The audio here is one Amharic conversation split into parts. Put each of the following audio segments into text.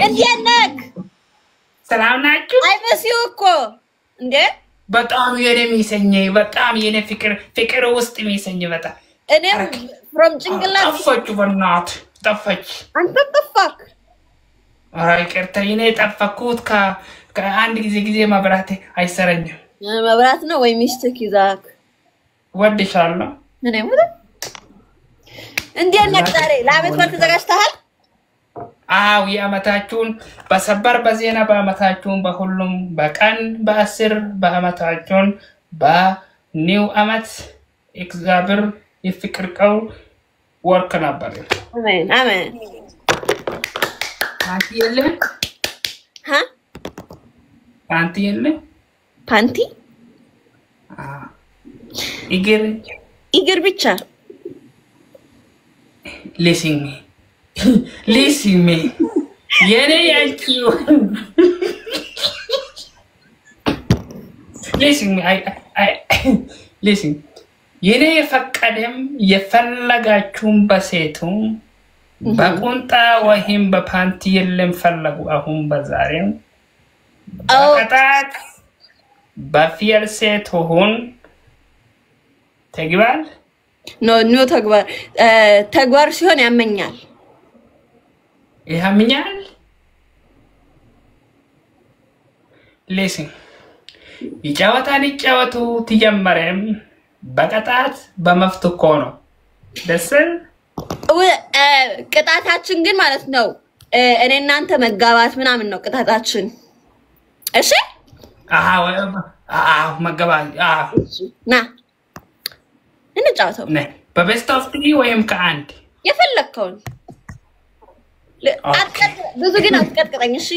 እንዴነክ ሰላም ናችሁ? አይመስዩ እኮ እንዴ በጣም የኔ ሚሰኝ በጣም የኔ ፍቅር ውስጥ ሚሰኝ በጣም እኔም from ጭንቅላት ጠፋች በእናት ጠፋች አንተ ጠፋክ አይ ቀርታ የኔ ጠፋኩት ከአንድ ጊዜ መብራት አይሰረኝም መብራት ነው ወይ ሚስትክ ይዛክ ወድሻለሁ እኔ ሙሉ እንዴነክ ዛሬ ለአመት በዓል ተዘጋጅተሃል? አው ያመታችሁን በሰበር በዜና በአመታችሁን በሁሉም በቀን በ10 በአመታችሁን በኒው አመት እግዚአብሔር ይፍቅርቀው ወርክ ነበር አሜን አሜን ፓንቲ የለ ሀ ፓንቲ የለ ፓንቲ ኢግር ብቻ Listen me. Yene yankiu. Listen me. I listen. Yene fakadem yefallagaachum basetum bakunta wahim bapanti yellem fallagu ahum bazarem. Bakatat bafiyal setuhun ተግባር ኖ ተግባር ሲሆን ያመኛል ያመኛል listen ይጫወቱ ትጀመረም በቀጣት በመፍትኮ ነው ደስል ቅጣታችን ግን ማለት ነው እኔ እናንተ መጋባት ምናምን ነው ቅጣታችን እሺ መጋባት ና እንጫወተው በቤስት ኦፍ 3 ወይም ከአንድ የፈለከውን ብዙ ግን አትቀጥቅጠኝ እሺ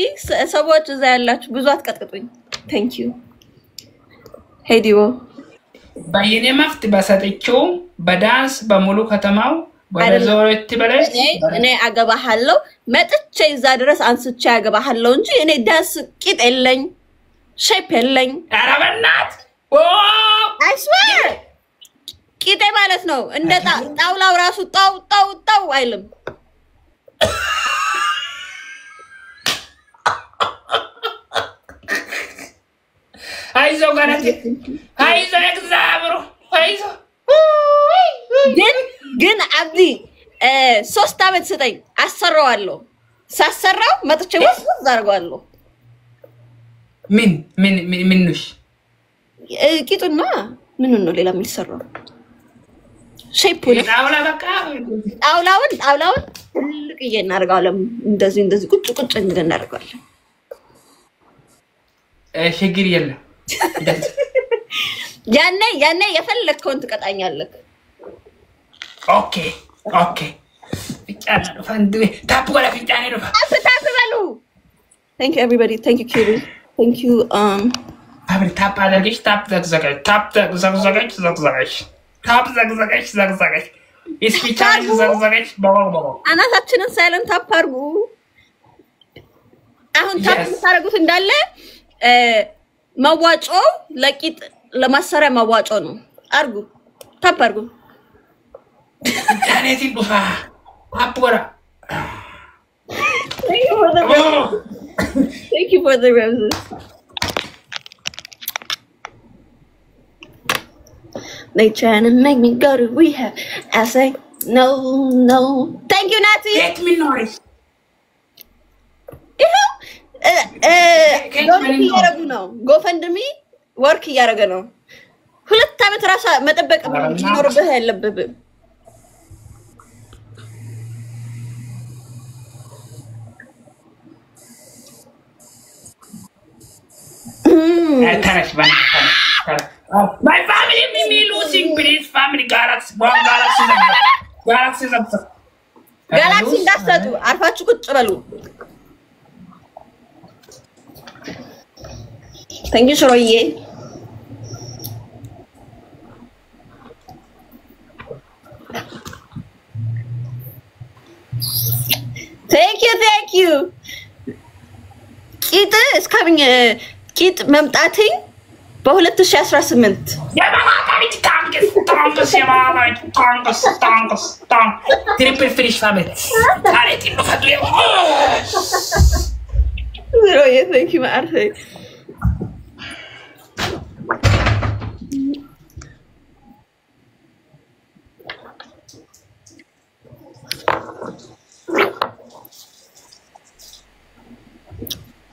ሰዎች እዛ ያላችሁ ብዙ አትቀጥቅጡኝ thank you ሄዲዮ በየኔ መፍት በሰጠችው በዳንስ በሙሉ ከተማው ወደዞት በላይ እኔ አገባሃለሁ መጥቼ እዛ ድረስ አንስቼ አገባሃለሁ እንጂ እኔ ዳንስ ቂጥ የለኝ ሼፕ የለኝ አረበናት I swear ቂጤ ማለት ነው እንደ ጣውላው ራሱ ጣው አይልም አይዞ ጋራቲ አይዞ እግዚአብሔር አይዞ ግን አብዲ 3 አመት ስጠኝ አሰራዋለሁ ሳሰራው መጥቼ ወስድ አርጋለሁ ምንሽ ቂጡና ምን ነው ሌላ ምን ይሰራው ሼፕ ነው ጣውላ በቃ ጣውላውን ልቅዬ እናርጋለን እንደዚህ ቁጭ እናርጋለን ችግር የለም ያኔ የፈለከውን ትቀጣኛለህ ኦኬ ፍጫና ፈንዱ ታፕ ወላ ፍጫኔ ነው ታፕ በሉ thank you everybody thank you Kiri thank you አብሪ ታፕ አድርገሽ ታፕ ዘግዘጋሽ ታፕ ዘግዘጋሽ እስኪቻል ዘግዘጋሽ ባባባ አናታችንን ሳይለንት ታፕ አርጉ አሁን ታፕ ታረጉት እንዳለ መዋጮ ለቂጥ ለማሰሪያ መዋጮ ነው አርጉ ታፕ አርጉ ዳኔቲ ዱፋ አፖራ thank you for the roses they trying to make me go to rehab I say no thank you Nati get me noise ጎፈንድሚ ወርክ ያረገ ነው 2 አመት ራሳ መጠበቅ ይኖርብህ ያለብህ my family me losing please family galaxy እንዳሰጡ አርፋችሁ ቁጭ በሉ thank you ሽሮዬ thank you is coming ቂጥ መምጣትኝ በ2018 የማማካሪት ታንክስ የማማካሪት ታንክስ ትሪፕል ፊኒሽ ፋሚሊ አሬት ነው ፈጥለው Oh yeah, thank you, Martha.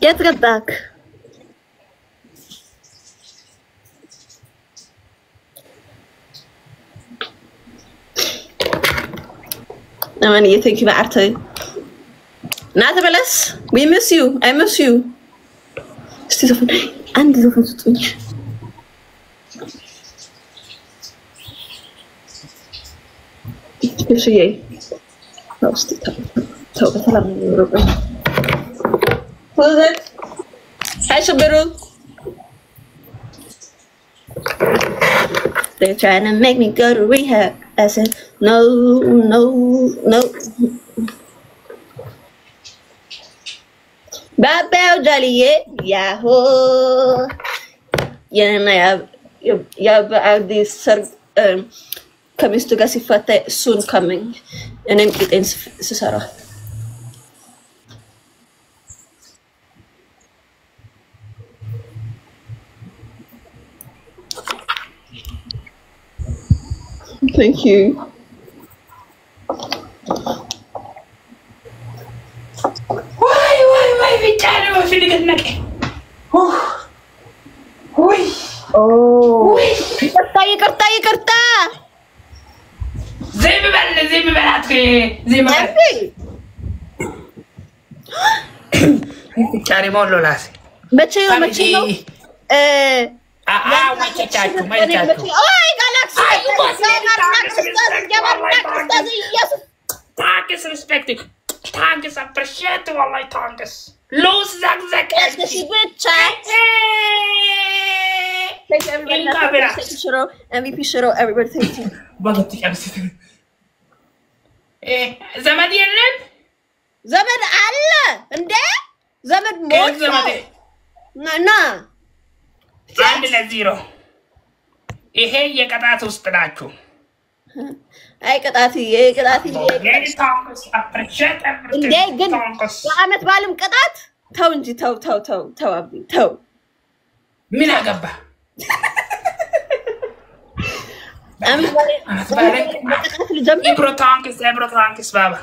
Get back. No, man, you think you Martha? Nathalie, we miss you. I miss you. Stefan, and the first one. ايش هي؟ لا استطيع. تو بسلام ربي. خذت. هاي شبرو. They're trying to make me go to rehab. I said no, no, no. Babel Jaliye, Yahoo! Yeah, I have this comes to Gasifate soon coming, and then it ends Susara. Thank you. ይቅርታ زي ما ቻሪ ሞሎ ላስ መቼ ነው ማይቻቻችሁ አይ ጋላክሲ ታንክስ ሪስፔክት ታንክስ አፕሪሺየት والله ታንክስ ሎስ ዛግዛግ ብቻ Thank you, everybody. Thank you, Shiro. MVP Shiro. Everybody, thank you. ዘመድ የለም ዘመድ አለ እንዴ ዘመድ ሞት ና 1-0 ይሄ የቅጣት ውስጥ ናችሁ አይ ቅጣትዬ እንዴ ግን በአመት ባልም ቅጣት ተው እንጂ ተው አቢ ተው ምን አገባ ኤብሮታንክስ ባባ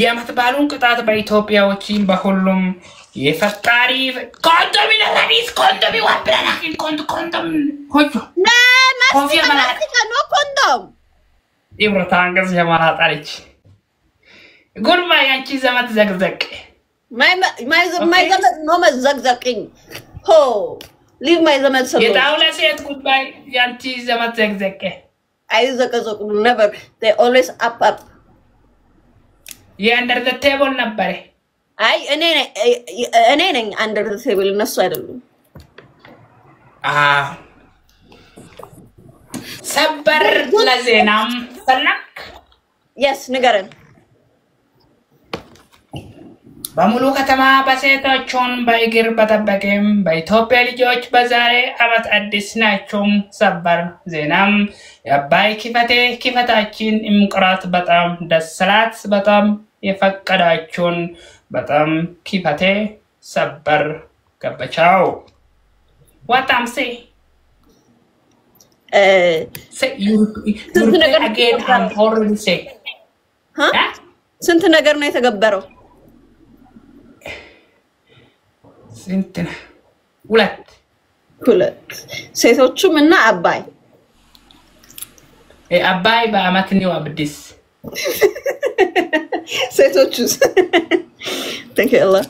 የምትባሉን ቅጣት በኢትዮጵያዎችን በሁሉም የፈጣሪ ኮንዶም ይዋብራና ኮንዶም ሆጆ ኮፊያ ማለት ነው ኮንዶም ኤብሮታንክስ የማራጣለች ጉርማ ያንቺ ዘመት ዘግዘቅ ማይ ዘመት ነው መዘግዘቅኝ ሆ leave my ዘመት ሰው የታውላ ሴት ጉባይ ያንቺ ዘመት ዘግዘቅ አይዘቀዘቁ never they always up የአንደር ዘ ቴብል ነበር አይ እኔ ነኝ አንደር ዘ ቴብል እነሱ አይደሉም ሰበር ለዜናም ሰላክ yes ንገረን በሙሉ ከተማ በሴቶቹን በእግር በተበቀም በኢትዮጵያ ልጆች በዛሬ አመት አዲስ ናቸው ሰበር ዜናም የአባይ ኪፈታችን እምቅራት በጣም ደስላት በጣም የፈቀዳችሁን በጣም ኪፈቴ ሰበር ገበቻው ዋታም say you again I'm already say ስንት ነገር ነው የተገበረው ስንትና ሁለት ሴቶቹም እና አባይ በአመት ነው አብዲስ ሴቶቹስ thank you Allah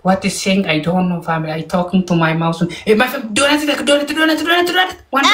what is saying I don't know family I talking to my mouse my donut one